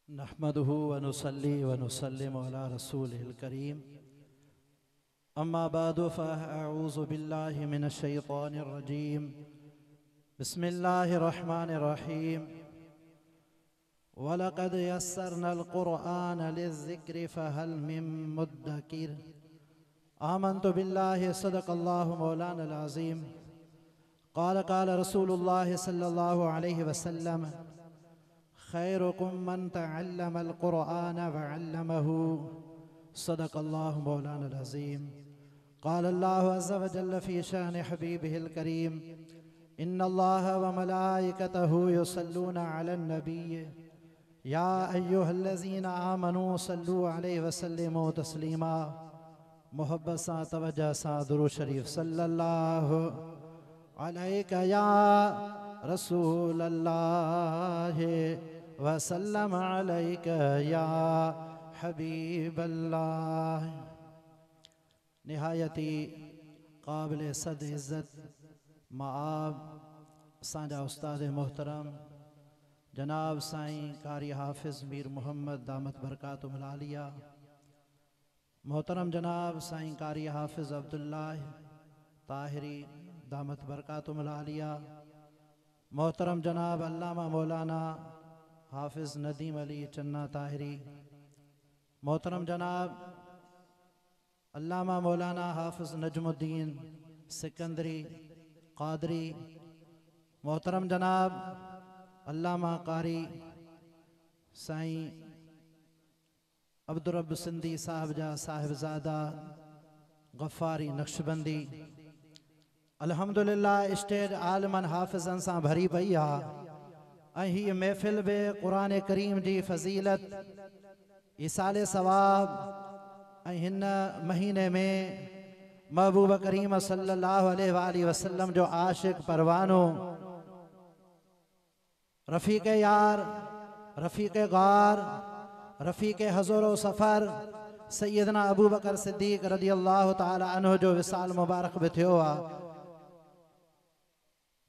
नहमदुहु व नुसल्ली व नुसल्लिमु अला रसूलिहिल करीम अम्मा बादु फ़अऊज़ु बिल्लाहि मिनश शैतानिर रजीम बिस्मिल्लाहिर रहमानिर रहीम वलक़द यस्सरनल क़ुरआन लिज़्ज़िक्रि फ़हल मिन मुद्दकिर आमन्तु बिल्लाहि सदक़ल्लाहु मौलानल अज़ीम क़ाल क़ाल रसूलुल्लाहि सल्लल्लाहु अलैहि वसल्लम खैरुकुम मन तअल्लमल क़ुरआन व अल्लमहु सदक़ल्लाहु मौलानल अज़ीम क़ाल अल्लाहु अज़्ज़ व जल्ल फ़ी शान हबीबिहिल करीम इन्नल्लाह व मलाइकतहु युसल्लूना अलन नबिय्य या अय्युहल्लज़ीना आमनू सल्लू अलैहि व सल्लिमू तस्लीमा। मोहब्बत सा तवज्जो सा दुरूद शरीफ सल्लल्लाहु अलैका या रसूल अल्लाह वसल्लम अलैका या हबीब अल्लाह। निहायती काबिल सद इज़्ज़त माब असांजा उस्ताद मोहतरम जनाब साईं कारी हाफिज़ मीर मोहम्मद दामत बरकातुहुल आलिया, मोहतरम जनाब साईं कारी हाफिज़ अब्दुल्लाह ताहिरी दामत बरकातुहुल आलिया, मोहतरम जनाब अल्लामा मौलाना हाफिज़ नदीम अली चन्ना ताहिरी, मोहतरम जनाब अल्लामा मौलाना हाफिज़ नजमुद्दीन सिकंदरी कादरी, मोहतरम जनाब अल्लामा कारी साईं अब्दुर्रब सिंधी साहब जा साहिबजादा गफ़ारी नक्शबंदी। अल्हम्दुलिल्लाह स्टेज आलमन हाफिज़न सां भरी पई आहे। हीअ महफ़िल बि क़ुरान करीम जी फ़ज़ीलत इसाले सवाब ऐं हिन महीने में महबूब करीम सल्लल्लाहु अलैहि वसल्लम जो आशिक़ परवानो रफ़ीक़ यार रफ़ीक़ गार रफ़ीक़ हज़ूर सफ़र सैयदना अबू बकर सिद्दीक़ रज़ियल्लाहु ताला अन्हु जो विसाल मुबारक बि थियो आहे।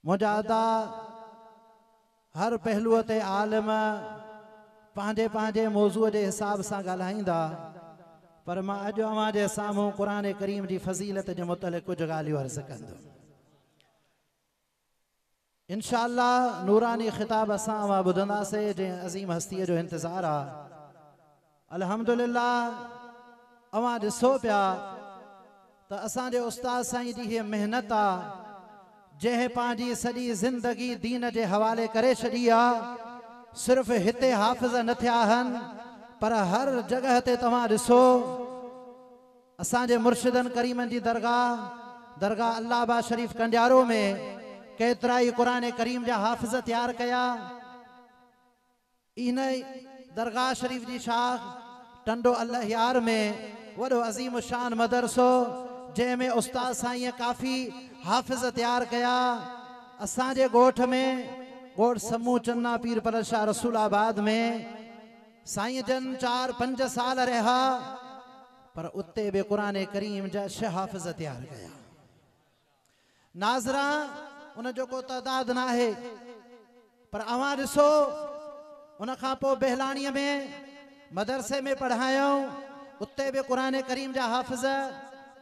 मुजादा हर पहलूअ ते आलिम पंहिंजे पंहिंजे मौज़ूअ जे हिसाब सां ॻाल्हाईंदा, पर मां अॼु अव्हां जे साम्हूं क़ुरान करीम जी फ़ज़ीलत जे मुतलिक़ कुझु ॻाल्हियूं अर्ज़ कंदुमि। इंशा अल्लाह नूरानी ख़िताब असां अवां ॿुधंदासीं जंहिं अज़ीम हस्तीअ जो इंतज़ारु आहे। अल्हम्दुलिल्लाह अवां ॾिसो पिया त असांजे उस्ताद साईं जी हीअ महिनत आहे जंहिं पंहिंजी सॼी ज़िंदगी दीन जे हवाले करे छॾी आहे। सिर्फ़ हिते हाफ़िज़ न थिया आहिनि पर हर जगह ते तव्हां ॾिसो असांजे मुर्शिदन करीमन जी दरगाह अल्लाहबा शरीफ कंडियारो में केतिरा ई क़ुरान करीम जा हाफ़िज़ तैयार कया। इन दरगाह शरीफ जी शाख टंडो अल्लाहयार में वॾो अज़ीम शान मदरसो जंहिंमें उस्ताद साईं काफ़ी हाफ़िज़ तैयार कया। असांजे ॻोठ में ॻोठ समूह चन्ना पीर पर शाह रसूलाबाद में साईं जन 4-5 साल रहा पर उते बि क़ुरान करीम जा 6 हाफ़िज़ तैयार कया। नाज़रा उन जो को तइदाद न आहे पर अवां ॾिसो उन खां पोइ बेहलाणीअ में मदरसे में पढ़ायूं, उते बि क़ुरान करीम जा हाफ़िज़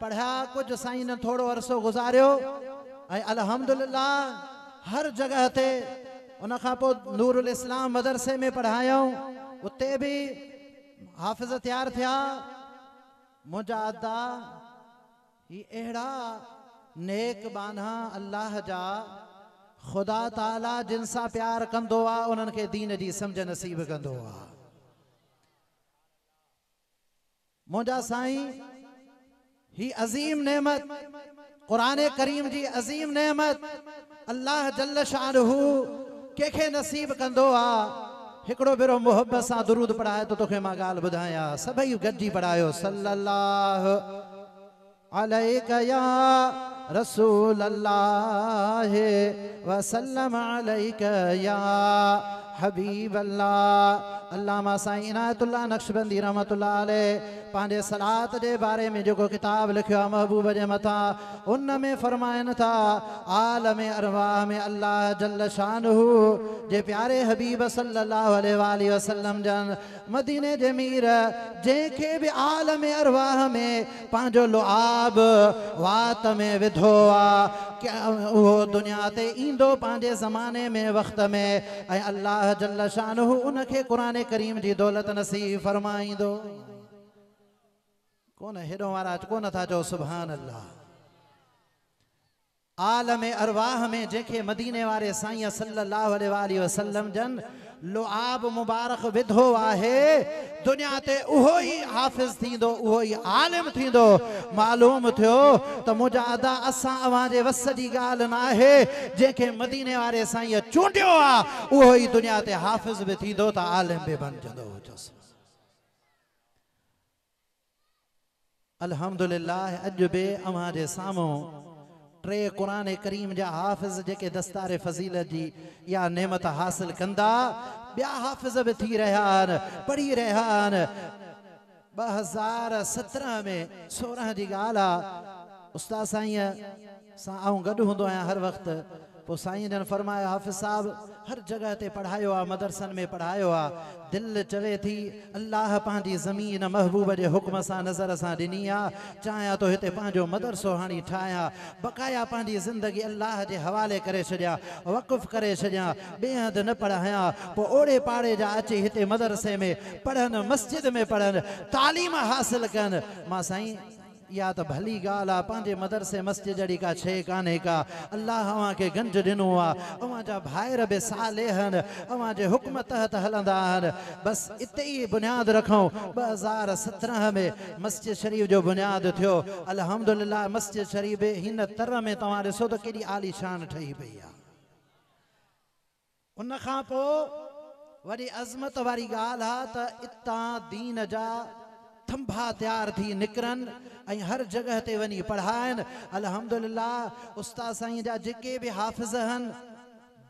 पढ़िया। कुछ साईं ने थोड़ो अरसो गुज़ारियो ऐं अल्हम्दुलिल्लाह हर जगह ते उन खां पोइ नूरुल इस्लाम मदरसे में पढ़ायूं, उते भी हाफ़िज़ तैयार थिया। मुजादा ही अहिड़ा नेक बाना अल्लाह जा खुदा ताला जिन सां प्यार कंदो आहे उन्हनि खे दीन जी समझ नसीब कंदो आहे। मुंहिंजा साईं ही अज़ीम नेमत क़ुरान करीम जी अज़ीम नेमत अल्लाह जल्ल शानहू कंहिंखे नसीब कंदो आहे। हिकिड़ो भेरो मोहब्बत सां दुरूद पढ़ाए तो तोखे मां ॻाल्हि ॿुधायां, सभई गॾिजी पढ़ायो सल्लल्लाहु अलैका या रसूल अल्लाह वसल्लम अलैका या हबीब अल्लाह। अल्लामा साईं इनायतुल्लाह नक्शबंदी रहमतुल्लाह अलैह पंहिंजे सलात जे बारे में जेको किताब लिखियो आहे महबूब जे मथां, उन में फरमाइनि था आलम अरवाह में अल्लाह जल्ल शानहू जे प्यारे हबीब सल्लल्लाहु अलैहि वसल्लम जन मदीने जे मीर जंहिंखे बि आलम अरवाह में पंहिंजो लुआब वात में विधो आहे, उहो दुनिया ते ईंदो पंहिंजे ज़माने में वक़्त में, ऐं अल्लाह जल्ल शानहू उनखे क़ुरान करीम जी दौलत नसीब फरमाईंदो। कोन हेॾो महाराज कोन था चओ सुभान अल्लाह। आलम अरवाह में जंहिंखे मदीने वारे साईं सल्लल्लाहु अलैहि वसल्लम जन लुआब मुबारक विधो आहे, दुनिया ते उहो ई हाफ़िज़ थींदो, उहो ई आलिम थींदो। मालूम थियो त मुजादा असां अवां जे वस जी ॻाल्हि न आहे, जंहिंखे मदीने वारे साईं चूंडियो आहे उहो ई दुनिया ते हाफ़िज़ बि थींदो त आलिम बि बणजंदो। अल्हम्दुलिल्लाह अॼु बि अवां जे साम्हूं टे क़ुरान करीम जा हाफ़िज़ जेके दस्तार फ़ज़ीलत जी या नेमत हासिल कंदा, ॿिया हाफ़िज़ बि थी रहिया आहिनि, पढ़ी रहिया आहिनि। 2017 में 16 जी ॻाल्हि आहे, उस्ताद साईं सां आऊं गॾु हूंदो आहियां हर वक़्तु। पोइ साईं जन फरमायो हाफ़िज़ साहब हर जगह ते पढ़ायो आहे, मदरसनि में पढ़ायो आहे, दिलि चवे थी अल्लाह पंहिंजी ज़मीन महबूब जे हुक्म सां नज़र सां ॾिनी आहे, चाहियां तो हिते पंहिंजो मदरसो हाणे ठाहियां, बक़ाया पंहिंजी ज़िंदगी अल्लाह जे हवाले करे छॾियां, वक़ुफ़ करे छॾियां, ॿिए हंधि न पढ़ायां। पोइ ओड़े पाड़े जा अची हिते मदरसे में पढ़नि, मस्जिद में पढ़नि, तालीम हासिल कनि। मां साईं या तो भली गाल आ, पंहिंजे मदरसे मस्जिद जड़ी का छे काने का, अल्लाह अवां के गंज ॾिनो आहे, अवां जा भाइर बि साले हन, अवां जे हुक्म तहत हलंदा आहिनि। बस इते ई बुनियाद रखूं। 2017 में मस्जिद शरीफ जो बुनियाद थियो। अल्हम्दुलिल्लाह मस्जिद शरीफ हिन तर में तव्हां ॾिसो त केॾी आली शान ठही पई आहे। उन खां पोइ वॾी अज़मत वारी ॻाल्हि आहे त इतां दीन जा थंभा तैयार थी निकिरनि ऐं हर जगह ते वञी पढ़ाइनि। अल्हम्दुलिल्लाह उस्ताद साईं जा जेके बि हाफ़िज़ आहिनि,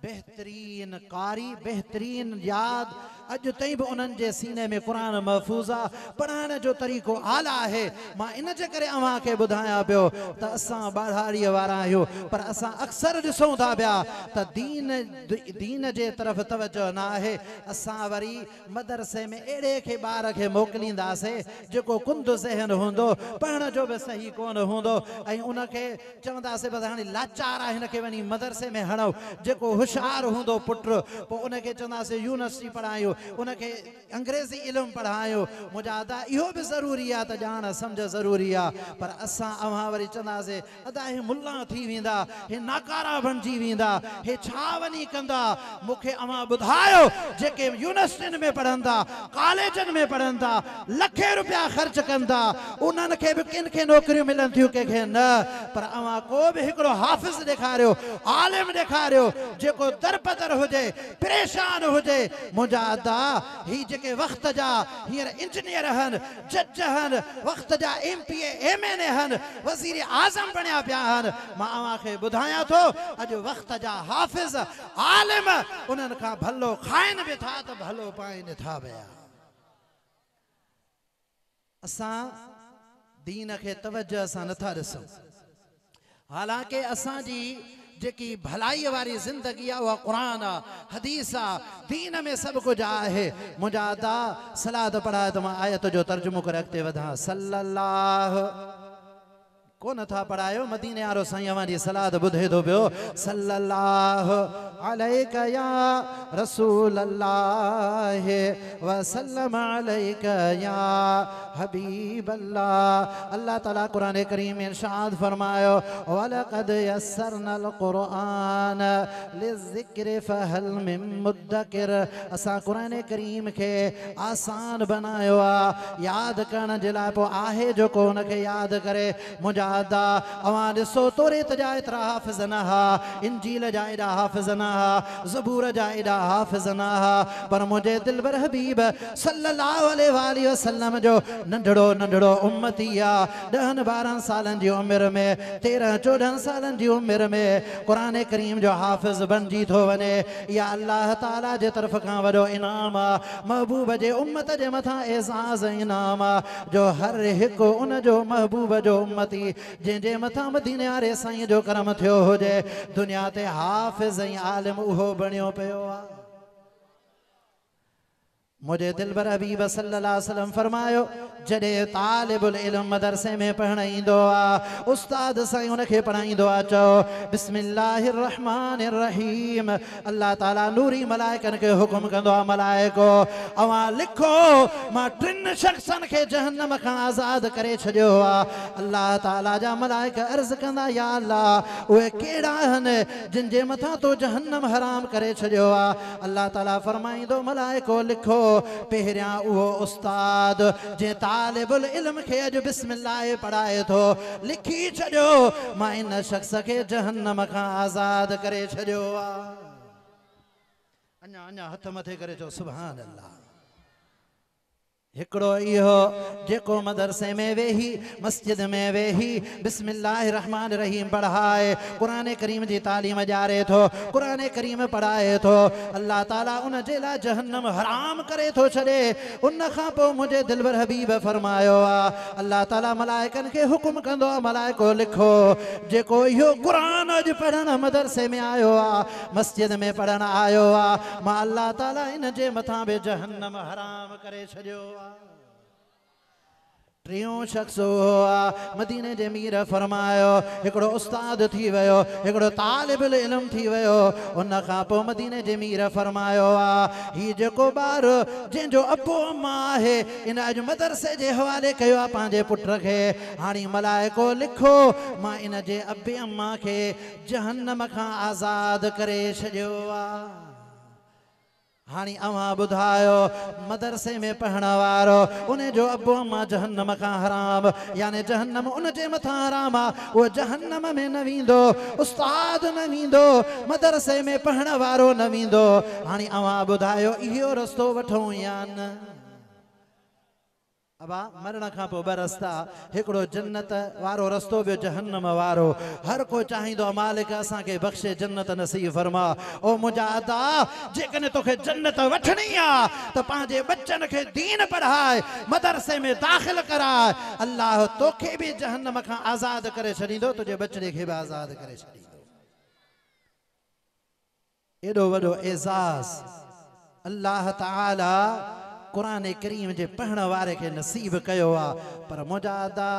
बेहतरीन कारी, बेहतरीन याद, अॼु ताईं बि उन्हनि जे सीने में क़ुरान महफ़ूज़ आहे, पढ़ाइण जो तरीक़ो आला आहे। मां इन जे करे अव्हां खे ॿुधायां पियो त असां ॿारहाड़ीअ वारा आहियूं, पर असां अक्सर ॾिसूं था पिया त दीन जे तरफ़ तवजो न आहे। असां वरी मदरसे में अहिड़े खे ॿार खे मोकिलींदासीं जेको कुंद ज़हन हूंदो, पढ़ण जो बि सही कोन हूंदो, ऐं उनखे चवंदासीं बसि हाणे लाचार आहे, हिनखे वञी मदरसे में हणो। जेको होशियार हूंदो पुट, पोइ उनखे चवंदासीं यूनिवर्सिटी पढ़ायूं, उनखे अंग्रेज़ी इल्मु पढ़ायूं। मुजादा इहो बि ज़रूरी आहे त ॼाण सम्झ ज़रूरी आहे, पर असां अव्हां वरी चवंदासीं अदा हे मुल्ला थी वेंदा, हे नाकारा बणिजी वेंदा, हे छा वञी कंदा। मूंखे अव्हां ॿुधायो जेके यूनिवर्सिटियुनि में पढ़ंदा, कॉलेजनि में पढ़ंदा, लखे रुपया ख़र्च कंदा, उन्हनि खे बि किन खे नौकरियूं मिलनि थियूं, कंहिंखे न। पर अव्हां को बि हिकिड़ो हाफ़िज़ ॾेखारियो, आलिम ॾेखारियो जेको दरबदर हुजे, परेशान हुजे। मुजादा ही जेके वक़्त जा हींअर इंजीनियर हन, जज हन, वक़्त जा MPA MNA हन, वज़ीर आज़म बणिया पिया हन। मां अव्हां खे ॿुधायां थो अॼु वक़्त जा हाफ़िज़ आलिम उन्हनि खां भलो खाइनि बि था त भलो पाइनि था पिया। असां दीन खे तवजो असां नथा ॾिसूं, हालांकि असांजी जेकी भलाई वारी ज़िंदगी आहे उहा क़ुरान आहे, हदीस आहे, दीन में सभु कुझु आहे। मुजादा सलाद पढ़ाए त मां आयत जो तर्जुमो करे अॻिते वधां। सल्लल्लाहु को नथा पढ़ायो, मदीने वारो साईं अवांजी सलाद ॿुधे थो पियो। सल्लल्लाहु अलैका या रसूल अल्लाह व सल्लम अलैका या हबीब अल्लाह। अल्लाह ताला कुरान करीम में इरशाद फरमायो वलक़द यस्सरनल क़ुरआन लिज़िक्र फहल मिन मुद्दकिर। असां कुरान करीम खे आसान बनायो आहे, याद करण जे लाइ। पोइ आहे जेको हुनखे याद करे। मुंहिंजा मुजादा अवां ॾिसो तौरेत जा एतिरा हाफ़िज़ न हा, इंजील जा एॾा हाफ़िज़ न हा, ज़बूर जा एॾा हाफ़िज़ न हा, पर मुंहिंजे दिलबर हबीब सल्लल्लाहु अलैहि वसल्लम जो नंढड़ो नंढड़ो उम्मती आ। 10-12 सालनि जी उमिरि में, 13-14 सालनि जी उमिरि में क़ुरान करीम जो हाफ़िज़ बणिजी थो वञे। या अल्लाह ताला जे तरफ़ खां वॾो इनाम आ, महबूब जे उम्मत जे मथां एज़ाज़ इनाम आ, जो हर हिकु उन जो महबूब जो उम्मती जंहिंजे मथां मदीने वारे साईं जो करम थियो हुजे, दुनिया ते हाफ़िज़ ऐं आलिम उहो बणियो पियो आ। मुझे दिलबर हबीब सल्लल्लाहु अलैहि वसल्लम फरमायो, जॾहिं तालिबुल इल्म मदरसे में पढ़ण ईंदो आ, उस्ताद साईं उनखे पढ़ाईंदो आ, चओ बिस्मिल्लाहिर रहमानिर रहीम। अल्लाह ताला नूरी मलाइकनि खे हुकुम कंदो आ, मलाइको अवां लिखो मां 3 शख़्सनि खे जहन्नम खां आज़ाद करे छॾियो आ। अल्लाह ताला जा मलाइक अर्ज़ कंदा, या अल्लाह उहे कहिड़ा आहिनि जिन जे मथां तो जहन्नम हराम करे छॾियो आ। अल्लाह ताला फरमाईंदो, मलाइको लिखो पहिरियां उहो उस्ताद जे तालिबुल इल्म खे अॼु बिस्मिल्लाह पढ़ाए थो, लिखी छॾियो मां इन शख़्स खे जहन्नम खां आज़ाद करे छॾियो आ। अञा अञा हथ मथे करे चओ सुभान अल्लाह। हिकिड़ो इहो जेको मदरसे में वेही, मस्जिद में वेही बिस्मिल्लाहिर रहमानिर रहीम पढ़ाए, क़ुरान करीम जी तालीम ॾियारे थो, क़ुरान करीम पढ़ाए थो, अल्लाह ताला उन जे लाइ जहन्नम हराम करे थो छॾे। उन खां पोइ मुंहिंजे दिलबर हबीब फरमायो आहे, अल्लाह ताला मलाइकनि खे हुकुम कंदो आहे, मलाइको लिखो जेको इहो क़ुरान अॼु पढ़ण मदरसे में आयो आहे, मस्जिद में पढ़ण आयो आहे, मां अल्लाह ताला इन जे मथां बि जहन्नम हराम करे छॾियो आहे। टियों शख़्स हुआ मदीने जे मीर फरमायो, हिकिड़ो उस्ताद थी वियो, हिकिड़ो तालिबुल इल्म थी वियो। उन खां पोइ मदीने जे मीर फरमायो आहे, हीउ जेको ॿारु जंहिंजो अबो अम्मा आहे, इन अॼु मदरसे जे हवाले कयो आहे पंहिंजे पुट खे। हाणे मलाइको लिखो मां इन जे अबे अम्मा खे जहन्नम खां आज़ाद करे छॾियो आहे। हाणे अवां ॿुधायो, मदरसे में पढ़ण वारो उन जो अबो अम्मा जहन्नम खां हराम, यानी जहन्नम उन जे मथां हराम आहे, उहो जहन्नम में न वेंदो, उस्ताद न वेंदो, मदरसे में पढ़ण वारो न वेंदो। हाणे अवां ॿुधायो इहो रस्तो वठूं या न? अबा मरण खां पोइ 2 रस्ता, हिकिड़ो जन्नत वारो रस्तो, ॿियो जहन्नम वारो। हर को चाहींदो मालिक असांखे बख़्शे जन्नत नसीब फरमा। ओ मुंहिंजा अदा, जेकॾहिं तोखे जन्नत वठणी आहे त पंहिंजे बच्चनि खे दीन पढ़ाए, मदरसे में दाख़िल कराए, अल्लाह तोखे बि जहन्नम खां आज़ाद करे छॾींदो, तुंहिंजे बचड़े खे बि आज़ाद करे छॾींदो। एॾो वॾो एज़ाज़ अल्लाह ताला क़ुरान करीम जे पढ़ण वारे खे नसीब कयो आहे। पर मुंहिंजा अदा,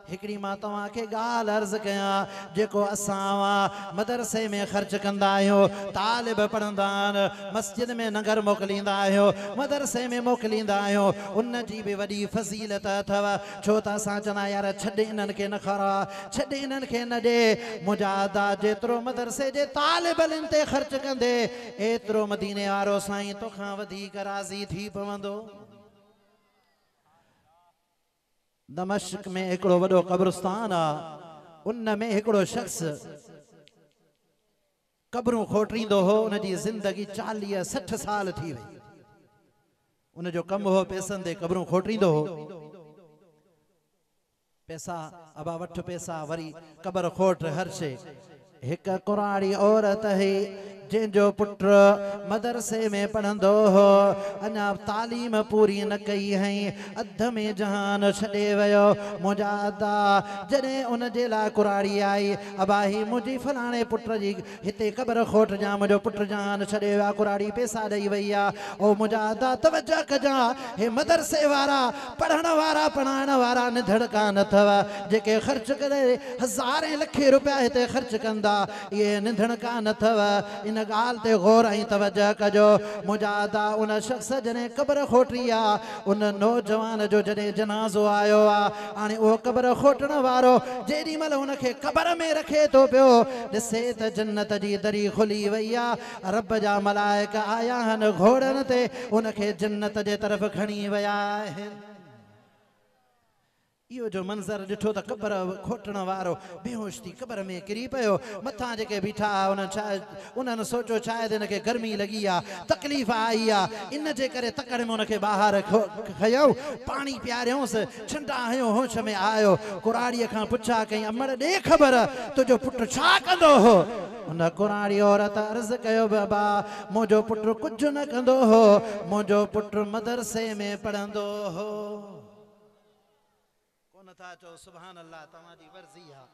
हिकिड़ी मां तव्हांखे ॻाल्हि अर्ज़ु कयां, जेको असां मदरसे में ख़र्च कंदा आहियूं, तालिब पढ़ंदा आहिनि, मस्जिद में नगर मोकिलींदा आहियूं, मदरसे में मोकिलींदा आहियूं, उन जी बि वॾी फज़ीलत अथव। छो त असां चवंदा यार छॾ इन्हनि खे न खारा, छॾ इन्हनि खे न ॾे। मुंहिंजा अदा, जेतिरो मदरसे जे तालिब इल्म ते ख़र्च कंदे, एतिरो मदीने वारो साईं तोखां वधीक राज़ी थी पवंदो। दमश्क में हिकिड़ो वॾो क़ब्रिस्तान आहे, उन में हिकिड़ो शख़्स क़ब्रूं खोटींदो हो, उन जी ज़िंदगी 40-60 साल थी वई। उन जो कमु हो पैसनि ते क़ब्रूं खोटींदो हो, पैसा अबा वठ पैसा, वरी क़ब्र खोट, हर शइ। हिक कुराड़ी औरत हुई जंहिंजो पुट मदरसे में पढ़ंदो हो, अञा तालीम पूरी न कई हई, अध में जहान छॾे वियो। मुंहिंजा अदा, जॾहिं उन जे लाइ कुराड़ी आई, अबा ही मुंहिंजी फलाणे पुट जी हिते क़ब्र खोट जा, मुंहिंजो पुट जान छॾे वियो आहे, कुराड़ी पैसा ॾेई वई आहे। ओ मुंहिंजा अदा तवजह कजां, हे मदरसे वारा, पढ़ण वारा, पढ़ाइण वारा निधड़ कान अथव, जेके ख़र्च करे 1000 लखे रुपया हिते ख़र्च कंदा, इहे निधड़ कान अथव। इन ॻाल्हि ते गौर ऐं तवजह कजो। मुंहिंजा अदा, उन शख़्स जॾहिं क़ब्र खोटी आहे, उन नौजवान जो जॾहिं जनाज़ो आयो आहे, हाणे उहो क़ब्र खोटण वारो जेॾी महिल उनखे क़ब्र में रखे थो पियो, ॾिसे त जन्नत जी दरी खुली वई आहे, रब जा मलाइक आया आहिनि घोड़नि ते, उनखे जन्नत जे तरफ़ खणी विया आहिनि। इहो जो मंज़र ॾिठो त क़बर खोटण वारो बेहोश थी क़बर में किरी पियो मथां जेके बीठा उन्हनि सोचो शायदि हिनखे गर्मी लॻी आहे तकलीफ़ आई आहे इन जे करे तकड़ में उनखे ॿाहिरि खयूं पाणी पीआरियोंसि छिंडा हयूं होश में आयो कुराड़ीअ खां पुछा कई अमड़ ॾे ख़बर तुंहिंजो पुटु छा कंदो हो उन कुराड़ी औरत अर्ज़ु कयो बाबा मुंहिंजो पुटु कुझु न कंदो हो मुंहिंजो पुटु मदरसे में पढ़ंदो हो चो सुभान अल्लाह तव्हांजी वर्ज़ी आहे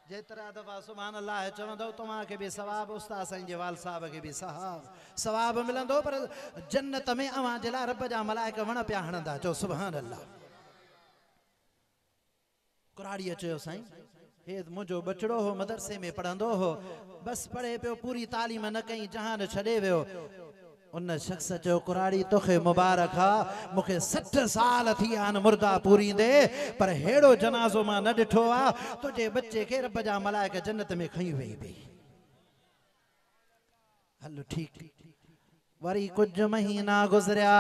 जेतिरा दफ़ा सुभान अल्लाह चवंदो तव्हांखे बि सवाब उस्ताद साईं जवाल साहब खे बि सवाब मिलंदो पर जन्नत में अवां जे लाइ रब जा मलाइक वण पिया हणंदा चो सुभान अल्लाह कुराड़ीअ चयो साईं हे मुंहिंजो बचड़ो हो मदरसे में पढ़ंदो हो बस पढ़े पियो पूरी तालीम न कई जहान छॾे वियो उन शख्स जो कुराड़ी तोखे मुबारक आ मुखे 60 साल थी आन मुर्दा पूरींदे पर हेड़ो जनाज़ो मां न ॾिठो आ तुझे बच्चे के रब जा मलाइक जन्नत में खई वई बई हलो ठीक वरी कुछ महीना गुजरिया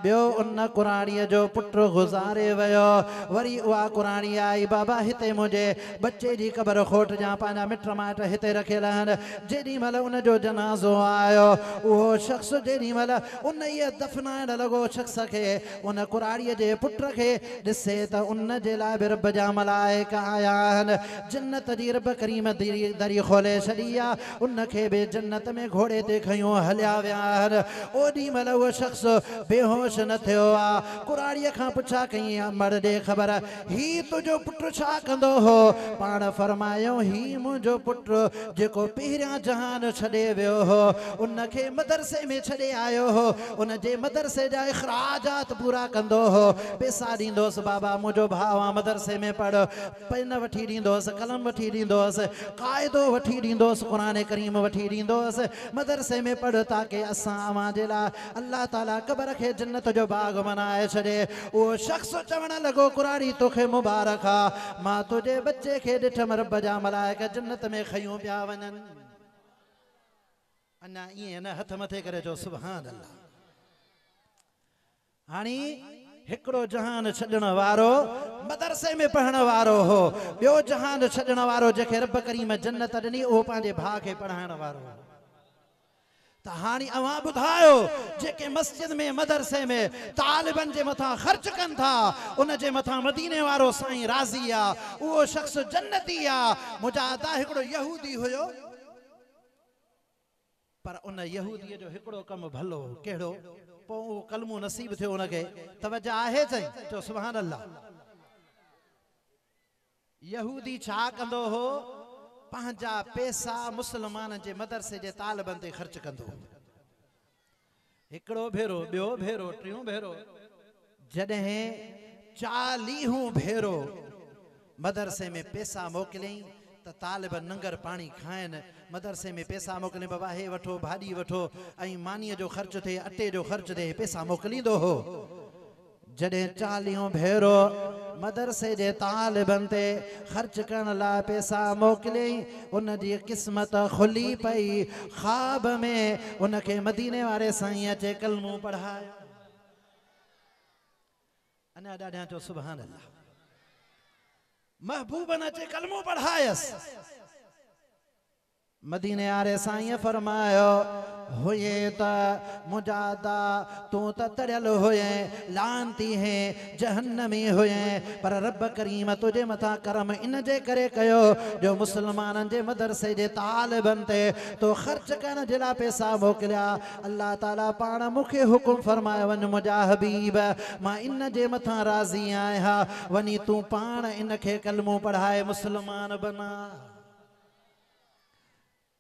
बियो उन कुराड़ीअ जो पुटु गुज़ारे वियो वरी उहा कुराड़ी आई बाबा हिते मुझे बच्चे जी क़बर खोट जा पंहिंजा मिट माइट हिते रखियल आहिनि जेॾी महिल उन जो जनाज़ो आयो उहो शख़्स जेॾी महिल उन इहे दफ़नाइण लॻो शख़्स खे उन कुराड़ीअ जे पुट खे ॾिसे त उन जे लाइ बि रब जा मलाइक आया आहिनि जन्नत जी रब करीम दरी खोले छॾी आहे उन खे बि जन्नत में घोड़े ते खयूं हलिया विया आहिनि ओडी महिल उहो शख़्स बेहोश न थियो आहे कुराड़ीअ खां पुछा कई अमड़ ॾे ख़बर ही तुंहिंजो पुटु छा कंदो हो पाण फरमायो ही मुंहिंजो पुटु जेको पहिरियां जहान छॾे वियो हो उनखे मदरसे में छॾे आयो हो उन जे मदरसे जा इख़राजात पूरा कंदो हो पैसा ॾींदोसि बाबा मुंहिंजो भाउ आहे मदरसे में पढ़ पेन वठी ॾींदोसि कलम वठी ॾींदोसि क़ाइदो वठी ॾींदोसि क़ुरान करीम वठी ॾींदोसि मदरसे में पढ़ ताकि असां अल्लाह ताला क़बर के जन्नत जो बाग बनाए छड़े वो शख्स चवण लगो कुराड़ी तोखे मुबारक आ मां तुझे बच्चे के ॾिठम रब जा मलाइक जन्नत में खयूं पिया वञनि अञा ईअं न हथ मथे करे चो सुभान अल्लाह हाणे हिकिड़ो जहान छॾण वारो मदरसे में पढ़ण वारो हो ॿियो जहान छॾण वारो जेके रब करीम जन्नत ॾिनी उहो पंहिंजे भाउ खे पढ़ाइण वारो त हाणे अवां ॿुधायो जेके मस्जिद में मदरसे में तालिबन जे मथां ख़र्च कनि था उन जे मथां मदीने वारो साईं राज़ी आहे उहो शख़्स जन्नती आहे मुजाहिदा हिकिड़ो यहूदी हुयो पर उन यहूदीअ जो हिकिड़ो कमु भलो कहिड़ो पोइ उहो कलमो नसीब थियो उनखे तवजो आहे साईं चओ सुभान अल्लाह यहूदी छा कंदो हो पंहिंजा पैसा मुसलमान जे मदरसे जे तालिबन ते ख़र्च कंदो हिकिड़ो भेरो ॿियो भेरो टियों भेरो जॾहिं 40 भेरो मदरसे में पैसा मोकिलियईं त तालिब नंगर पाणी खाइनि मदरसे में पैसा मोकिले बाबा हे वठो भाॼी वठो ऐं मानीअ जो ख़र्च थिए अटे जो ख़र्च थिए पैसा मोकिलींदो हो जॾहिं 40 भेरो मदरसे जे तालिबन ते ख़र्च करण लाइ पैसा मोकिलियईं उन जी क़िस्मत खुली पई ख़्वाब में उनखे मदीने वारे साईं अचे कलमो पढ़ायो अञा ॾाढा चओ सुभान अल्लाह महबूबन अचे कलमो पढ़ायसि मदीने वारे साईं फरमायो हुए त मुजादा तू त तड़ियल हुए लानती है जहन्नमी हुए पर रब करीम तुझे मथा करम इन जे करे कयो जो मुसलमाननि जे मदरसे जे तालिबन ते तो ख़र्च करण जे लाइ पैसा मोकिलिया अल्लाह ताला पाण मूंखे हुकुम फरमायो वञ मुंहिंजा हबीब मां इन जे मथां राज़ी आहियां वञी तूं पाण इनखे कलमो पढ़ाए मुसलमान बना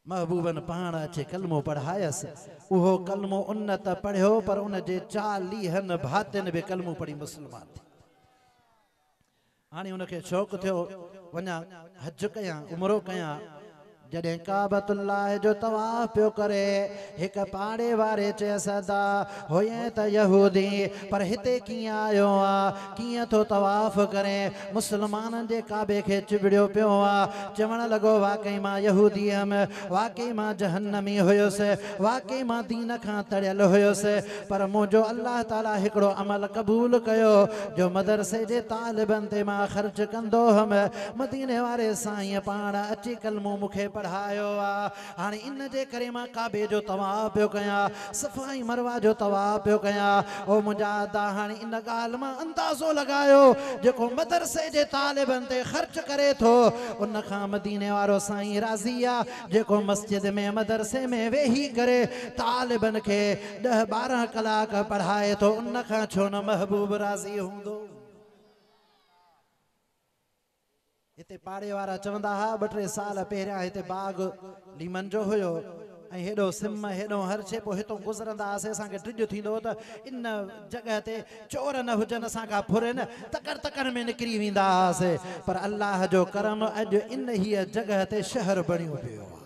महबूबन पाण अचे कलमो पढ़ायसि उहो कलमो उन त पढ़ियो पर उन जे 40 भातियुनि बि कलमो पढ़ी मुसलमान थी हाणे उनखे शौक़ु थियो वञा हज कयां उमरो कयां जॾहिं काबतुल्लाह जो तवाफ पियो करे हिक पाड़े वारे चयसि अदा हुए त यहूदी पर हिते कीअं आयो आहे कीअं थो तवाफ करे मुस्लमाननि जे काबे खे चिबड़ियो पियो आहे चवण लॻो वाकई मां यहूदी हुयमि वाकई मां जहन्नमी हुयुसि वाकई मां दीन खां तड़ियल हुयुसि पर मुंहिंजो अल्लाह ताला हिकिड़ो अमल क़बूल कयो जो मदरसे जे तालिबनि ते मां ख़र्च कंदो हुअमि मदीने वारे साईं पाण अची कलमो मूंखे पढ़ायो आहे हाणे इन जे करे मां काबे जो तवाफ पियो कयां सफ़ाई मरवा जो तवाफ पियो कयां ओ मुंहिंजा अदा हाणे इन ॻाल्हि मां अंदाज़ो लॻायो जेको मदरसे जे तालिबनि ते ख़र्च करे थो उन खां मदीने वारो साईं राज़ी आहे जेको मस्जिद में मदरसे में वेही करे तालिबनि खे 10-12 कलाक पढ़ाए थो उन खां छो न महबूब राज़ी हूंदो। हिते पाड़े वारा चवंदा हा 2-3 साल पहिरियां हिते बाग लीमन जो हुयो ऐं हेॾो सिम हेॾो हर शइ पोइ हितां गुज़रंदा हुआसीं असांखे टिज थींदो त इन जॻह ते चोर न हुजनि असांखां फुरनि तकड़ में निकिरी वेंदा हुआसीं पर अल्लाह जो करम अॼु इन हीअ जॻह ते शहर बणियो पियो आहे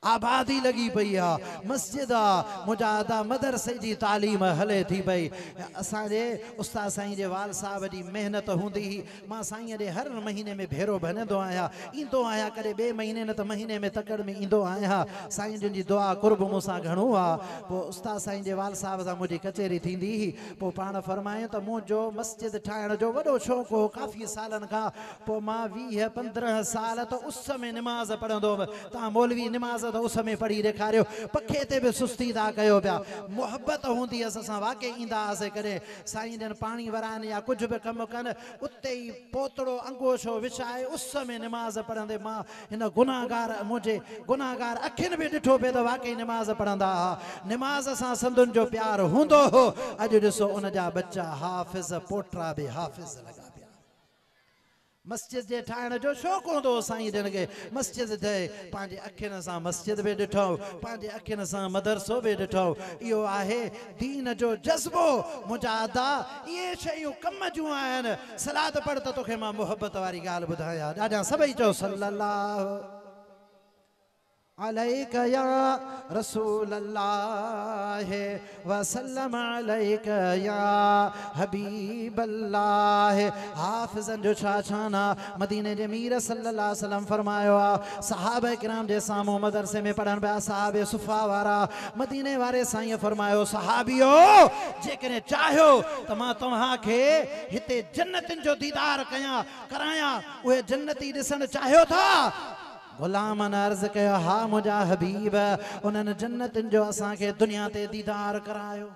आबादी लगी पई आहे मस्जिद आहे मुजादा मदरसे जी तालीम हले थी पई असांजे उस्ताद साईं जे वाल साहब जी मेहनत हूंदी ही मां साईं जे हर महीने में भेरो भनंदो आहियां ईंदो आहियां कॾहिं ॿिए महीने न त महीने में तकड़ में ईंदो आहियां साईं जन जी दुआ कुर्ब मूंसां घणो आहे पोइ उस्ताद साईं जे वाल साहब सां मुंहिंजी कचहरी थींदी हुई पोइ पाण फरमायूं त मुंहिंजो मस्जिद ठाहिण जो वॾो शौक़ु हो काफ़ी सालनि खां पोइ मां 20-15 साल त उस में निमाज़ पढ़ंदो हुअमि तव्हां मौलवी निमाज़ तो उस में पढ़ी ॾेखारियो पखे ते भी सुस्ती था कयो पिया मोहब्बत हूंदी अस असां वाकई ईंदा हुआसीं कॾहिं साईं जन पाणी वराइनि या कुछ भी कम कनि उते ही पोतड़ो अंगोछो विछाए उस में निमाज़ पढ़ंदे मां हिन गुनाहगार मुझे गुनाहगार अखियुनि भी ॾिठो पे तो वाकई निमाज़ पढ़ंदा निमाज़ सां संदुनि जो प्यार हूंदो हो अॼु ॾिसो उन जा बच्चा हाफ़िज़ पोटरा भी हाफ़िज़ लॻा मस्जिद जे ठाहिण जो शौक़ु हूंदो साईं जन खे मस्जिद ते पंहिंजे अखियुनि सां मस्जिद बि ॾिठो पंहिंजे अखियुनि सां मदरसो बि ॾिठो इहो आहे दीन जो जज़्बो मुंहिंजा अदा इहे शयूं कम जूं आहिनि सलाद पढ़ त तोखे मां मोहब्बत वारी ॻाल्हि ॿुधायां ॾाढा सभई चओ सल्लल्लाहु अलैका या रसूल अल्लाह वसल्लम अलैका या हबीब अल्लाह हाफ़िज़न जो छाछाना मदीने जे मीर सल्लल्लाहु अलैहि वसल्लम फरमायो सहाबा किराम जे सामू मदरसे में पढ़न पिया साहब सुफ़ा वारा मदीने वारे साईं फरमायो सहाबियो जेकॾहिं चाहियो त मां तव्हां खे हिते जन्नतिन जो दीदार कयां करायां उहे जन्नती ॾिसण चाहियो था गुलामन अर्ज़ कयो हा मुंहिंजा हबीब उन्हनि जन्नतिन जो असांखे दुनिया ते दीदार करायो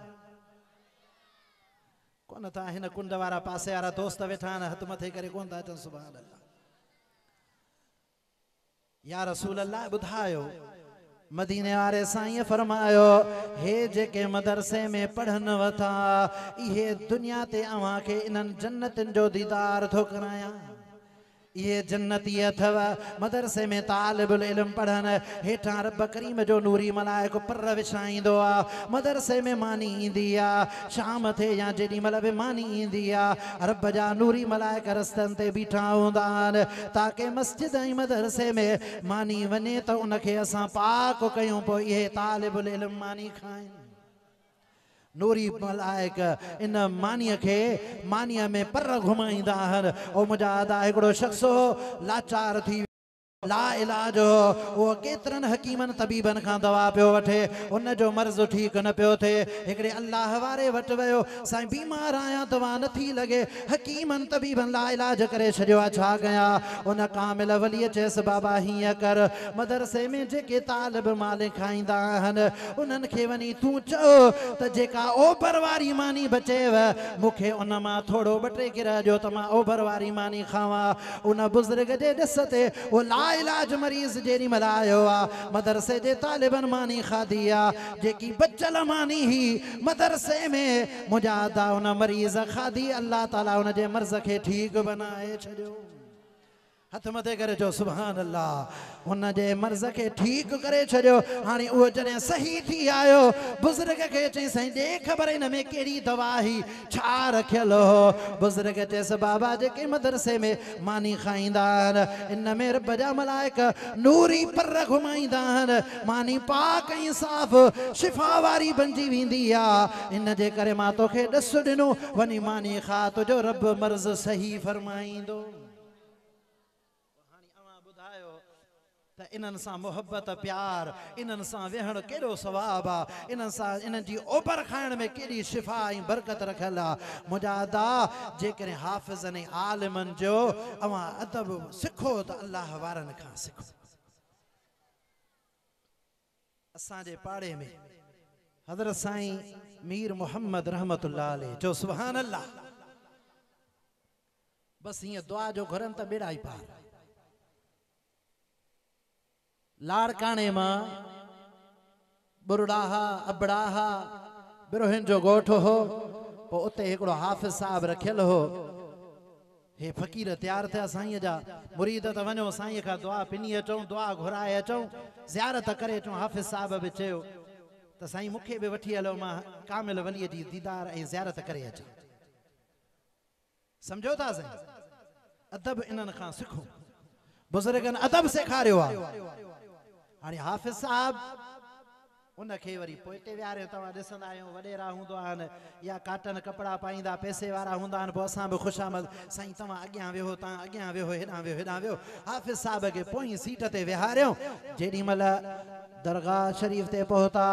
कोन था हिन कुंड वारा पासे वारा दोस्त वेठा आहिनि हथ मथे करे कोन था अचनि सुभान अल्लाह या रसूल अल्लाह ॿुधायो मदीने वारे साईं फरमायो हे जेके मदरसे में पढ़न वथा इहे दुनिया ते अवां खे इन्हनि जन्नतिन जो दीदार थो करायां ये जन्नती अथव मदरसे में तालिबुल इल्म पढ़न हेठां रब करीम जो नूरी मलाइको पर विछाईंदो आ मदरसे में मानी ईंदी आ शाम थे या जेॾी महिल बि मानी ईंदी आ रब जा नूरी मलाइक रस्तनि ते बीठा हूंदा आहिनि ताकि मस्जिद ऐं मदरसे में मानी वञे त उनखे असां पाक कयूं पोइ इहे तालिबुल इल्म मानी खाइनि नूरी मलाइक इन मानीअ खे मानीअ में पर घुमाईंदा आहिनि ओ मुंहिंजा अदा हिकिड़ो शख़्स लाचार थी ला इलाज हो वो केतरन हकीमन तबीबन खां दवा पियो वठे उन जो मर्ज़ ठीक न पियो थे हिकड़े अल्लाह वारे वट वयो साईं बीमार आया दवा नथी लगे हकीमन तबीबन ला इलाज करे छड़ियो छा कया उन कामिल वली चेस बाबा हिया कर मदरसे में जेके तालिब माले खाईंदा हन उनन खे वनी तू चो त जेका ओभर वारी मानी बचेव मुखे उन मां थोड़ो बटे गिरा जो त मां ओभर वारी मानी खावा उन बुजुर्ग जे ॾिस ते वो ला इलाज मरीज जेरी मलायो आ मदरसे जे तालिबन मानी खादी आ जेकी बचल मानी ही मदरसे में मुजादा उन मरीज खादी अल्लाह ताला उन जे मर्ज के ठीक बनाए छड़ियो हथ मथे करे चो सुभान अल्लाह। उन जे मर्ज़ के ठीक करे छो। हाने वो जने सही थी आयो बुजुर्ग के चई सही दे खबर इन में केड़ी दवा ही छा रखियल हो। बुजुर्ग चेस बाबा जे के मदरसे में मानी खाइंदा इन में रब जा मलाइका नूरी पर घुमाइंदा मानी पाक ऐं साफ शिफा वारी बनजी वेंदी आ। इन जे करे मां तोखे दस दिनो वनी मानी खा तुझो रब मर्ज़ सही फरमाइंदो। त इन्हनि सां मोहब्बत प्यार इन्हनि सां वेहण केॾो सवाब आहे। इन्हनि सां इन्हनि जी ओभर खाइण में केॾी शिफ़ा ऐं बरकत रखियल आहे। मुंहिंजा अदा जेकॾहिं हाफ़िज़नि ऐं आलिमनि जो अवां अदब सिखो त अलाह वारनि खां सिखो। असांजे पाड़े में हज़रत साईं मीर मोहम्मद रहमतुल्लाह अलैह जो सुभान अल्लाह बस हीअं दुआ जो घुरनि त बेड़ा ई पार। लाड़काने मां बुरड़ाहा अबड़ाहा बिरोहिन जो गोठ हो। पो उते हिकड़ो हाफ़िज़ साहब रखियल हो। हे फ़कीर तैयार थिया साईं जा मुरीद त वञो साईं खां दुआ पिनी अचूं दुआ घुराए अचूं ज़ियारत करे अचूं। हाफ़िज़ साहब बि चयो त साईं मूंखे बि वठी हलो मां कामिल वलीअ जी दीदार ऐं ज़ियारत करे अचां। सम्झो था साईं अदब इन्हनि खां सिखो। बुज़ुर्गनि अदब सेखारियो आहे। हाणे हाफ़िज़ साहब उनखे वरी पोइते विहारियो। तव्हां ॾिसंदा आहियो वॾेरा हूंदा आहिनि या काटन कपिड़ा पाईंदा पैसे वारा हूंदा आहिनि। पोइ असां बि ख़ुशामद साईं तव्हां अॻियां वेहो तव्हां अॻियां वेहो हेॾां वेहो हेॾां वेहो। हाफ़िज़ साहब खे पोइ सीट ते विहारियो। जेॾीमहिल दरगाह शरीफ़ ते पहुता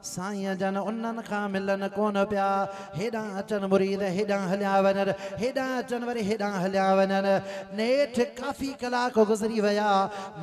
साईं जन उन्हनि खां मिलन कोन पिया। हेॾां अचनि मुरीद हेॾां हलिया वञनि हेॾां अचनि वरी हेॾां हलिया वञनि। नेठि काफ़ी कलाक गुज़री विया।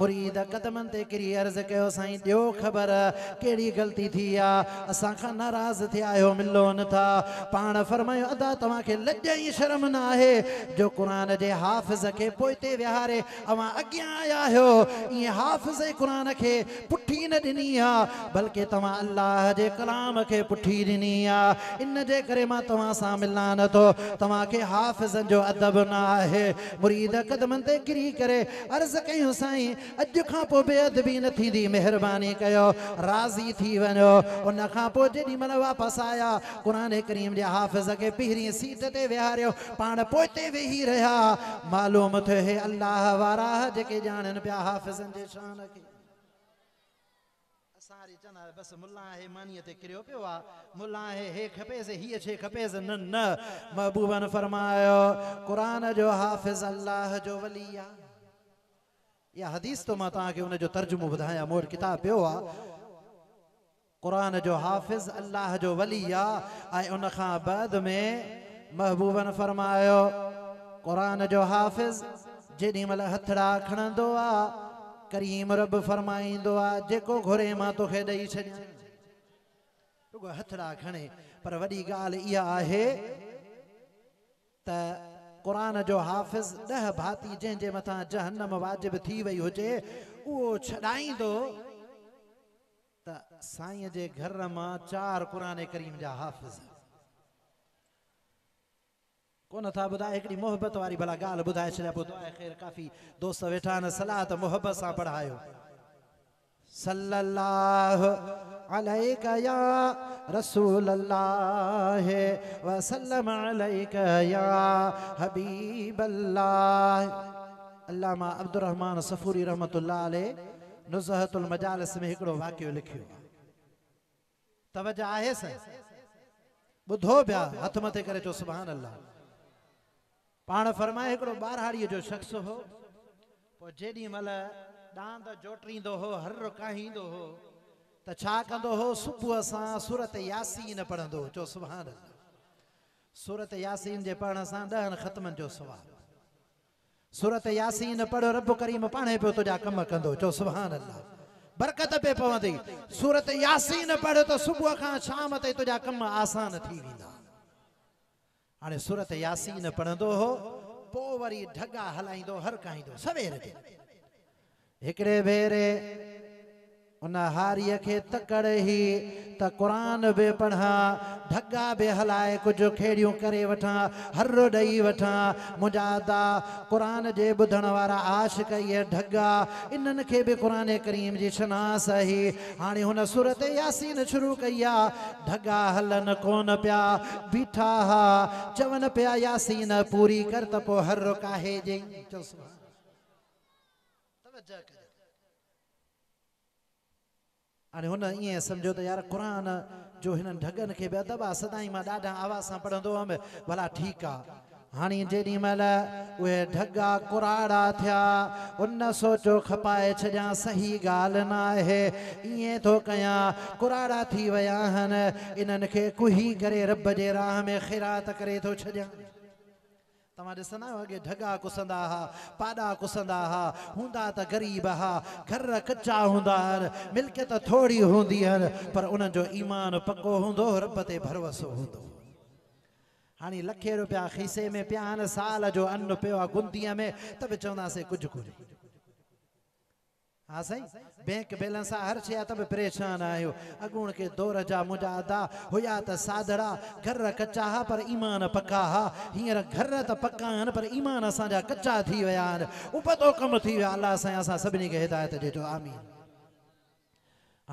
मुरीद कदमनि ते किरी अर्ज़ु कयो साईं ॾियो ख़बर कहिड़ी ग़लती थी आहे असांखां नाराज़ थिया आहियो मिलो नथा। पाण फरमायो अदा तव्हांखे लॼ ऐं शर्म न आहे जो क़ुर जे हाफ़िज़ खे पोइते विहारे अवां अॻियां आया आहियो। ईअं हाफ़िज़ क़ुर खे पुठी न ॾिनी आहे बल्कि तव्हां अल्लाह जे कलाम के पुठी ॾिनी आहे। इन जे करे मां तव्हां सां मिलां नथो। तव्हांखे हाफ़िज़नि जो अदब न आहे। मुरीद कदमनि ते किरी करे अर्ज़ कयूं साईं अॼु खां पोइ बेअदबी न थींदी महिरबानी कयो राज़ी थी वञो। उन खां पोइ जेॾीमहिल वापसि आया क़ुर करीम जे हाफ़िज़ खे पहिरीं सीट ते विहारियो पाण पोइते वेही रहिया। मालूम थियो हे अल्लाह वारा जेके ॼाणनि पिया हाफ़िज़नि जे शान खे। सारी चंदा बस मुल्ला है मानियत किरियो पियो आ मुल्ला है खपेसे ही छे खपेसे न न महबूबन फरमायो कुरान जो हाफिज अल्लाह जो वलिया। या हदीस तो मां तव्हांखे उन जो तर्जुमो ॿुधायां मोर किताब पियो आ। कुरान जो हाफिज अल्लाह जो वलिया ऐं उन खां बाद में महबूबन फरमायो कुरान जो हाफिज जेॾीमहिल हथड़ा खणंदो आ करीम रब फरमाइंदो आ जेको घुरे मां तोखे ॾेई छॾियां। रुगो हथड़ा खणे पर वॾी ॻाल्हि इहा आहे त कुरान जो हाफ़िज़ 10 भाती जंहिंजे मथां जहन्नम वाजिब थी वई हुजे उहो छॾाईंदो त साईं जे घर मां 4 कुरान करीम जा हाफ़िज़ कोन था ॿुधाए। हिकिड़ी मोहब्बत वारी भला ॻाल्हि ॿुधाए छॾिया पोइ दुआ ख़ैर काफ़ी दोस्त वेठा आहिनि सलाह त मोहब्बत सां पढ़ायो। सल्लल्लाहु अलैका या रसूल अल्लाह व सल्लम अलैका या हबीब अल्लाह। अल्लामा अब्दुर रहमान सफूरी रहमतुल्लाह अलैह नुज़हतुल मजालिस में हिकिड़ो वाक़ियो लिखियो। तवज्जो आहे स ॿुधो पिया हथ मथे करे चो सुभान अल्लाह। पाण फरमाए हिकिड़ो ॿारहाड़ीअ जो शख़्स हो पोइ जेॾी महिल डांद जोटींदो हो हर काहींदो हो त छा कंदो हो सुबुह सां सूरत यासीन पढ़ंदो हो। चो सुभान अल्लाह। सूरत यासीन जे पढ़ण सां 10 ख़त्मनि जो सवाब। सूरत यासीन पढ़ रब करीम पाणे पियो तुंहिंजा कम कंदो। चो सुभान अल्लाह। बरकत पे पवंदी। सूरत यासीन पढ़ त सुबुह खां शाम ताईं तुंहिंजा कम आसान थी वेंदा। हाणे सूरत यासीन पढ़ंदो हो पोइ वरी ढगा हलाईंदो हर काईंदो सवेर ते। हिकिड़े भेरे उन हारीअ खे तकड़ ही त क़ुरान बि पढ़ा ढगा बि हलाए कुछ खेड़ियूं करे वठां हर ॾेई वठां मुंहिंजा क़ुरान जे ॿुधण वारा आशिक़ इहे ढगा इन्हनि खे बि क़ुरान करीम जी शनास ही हाणे हुन सूरत यासीन शुरू कई आहे ढगा हलन कोन पिया बीठा हा चवनि पिया यासीन पूरी कर त पोइ हर काहे जे हाणे हुन ईअं सम्झो त यार क़ुरान जो हिननि ढगनि खे बि अदब आहे सदाई मां ॾाढा आवाज़ सां पढ़ंदो हुअमि भला ठीकु आहे हाणे जेॾी महिल उहे ढगा कुराड़ा थिया उन सोचो खपाए छॾियां सही ॻाल्हि न आहे ईअं थो कयां कुराड़ा थी विया आहिनि इन्हनि खे कुही करे रब जे राह में ख़िरात करे थो छॾियां तव्हां ॾिसंदा आहियो अॻे ढगा कुसंदा हा पाॾा कुसंदा हा हूंदा त ग़रीब हा घर कचा हूंदा आहिनि मिल्कियत थोरी हूंदी आहिनि पर उन्हनि जो ईमान पको हूंदो रब ते भरोसो हूंदो हाणे लखे रुपया खीसे में पिया आहिनि साल जो अन्न पियो आहे गुंदीअ में त बि चवंदासीं कुझु कुझु हाँ साईं बैंक बैलेंस हर शइ त बि परेशान आहियो अॻूण के दौर जा मुंहिंजा अदा हुया त सादड़ा घर कचा हा पर ईमान पका हा हींअर घर त पका आहिनि पर ईमान असांजा कचा थी विया आहिनि उपतो कमु थी विया अलाह साईं असां सभिनी खे हिदायत ॾिजो आमीन